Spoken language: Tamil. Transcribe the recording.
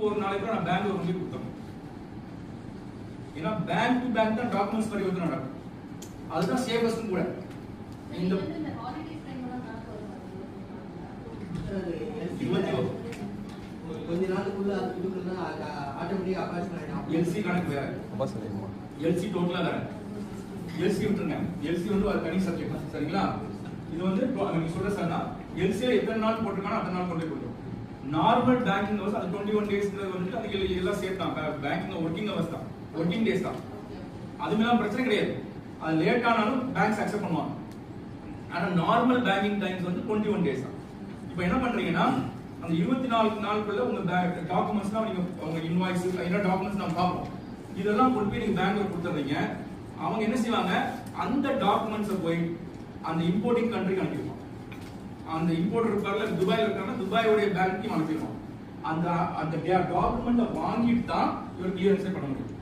ஒரு நாளைக்கு நான் பேங்க்ல கொண்டு போய் கொடுத்தேன். ஏன்னா பேங்க் டு பேங்க் தான் டாக்குமெண்ட்ஸ் பரிவர்த்தனை நடக்கும். அதுதான் சேஃபஸ்ட் கூட. இந்த கொஞ்ச நாளுக்குள்ள அது கொடுக்கலன்னா ஆட்டோமேட்டிக்கா அபார்ட் பண்ணிடும். எல்சி கணக்கு வேற, எல்சி டோட்டலா வேற. எல்சி விட்டுருங்க, எல்சி வந்து அது தனி சப்ஜெக்ட். சரிங்களா? இது வந்து நீங்க சொல்ற சார்னா எல்சில எத்தனை நாள் போட்டுருக்கானோ அத்தனை நாள் கொண்டு போய் நார்மல் பேங்கிங் ஹவர்ஸ் அது 21 டேஸ்ங்கிறது வந்து அதுக்கு எல்லாம் சேர்த்தான். பேங்கிங் ஒர்க்கிங் ஹவர்ஸ் தான், ஒர்க்கிங் டேஸ் தான். அது மேல பிரச்சனை கிடையாது. அது லேட் ஆனாலும் பேங்க்ஸ் அக்செப்ட் பண்ணுவாங்க. ஆனா நார்மல் பேங்கிங் டைம்ஸ் வந்து 21 டேஸ் தான். இப்போ என்ன பண்றீங்கன்னா அந்த 24 நாளுக்குள்ள உங்க டாக்குமெண்ட்ஸ் தான் நீங்க உங்க இன்வாய்ஸ் என்ன டாக்குமெண்ட்ஸ் நம்ம பார்ப்போம். இதெல்லாம் கொண்டு போய் நீங்க பேங்க்ல கொடுத்துறீங்க. அவங்க என்ன செய்வாங்க, அந்த டாக்குமெண்ட்ஸை போய் அந்த இம்போர்ட்டிங் கண்ட்ரிக்கு அனுப்பிடுவாங்க. அந்த இம்போர்ட்டர் இருக்கார்ல துபாயில இருக்காங்கன்னா துபாயோடைய பேங்க்கு அனுப்பிடுவாங்க. அந்த டாக்குமெண்ட்டை வாங்கிட்டு தான் இவர் கிளியரன்ஸே பண்ண முடியும்.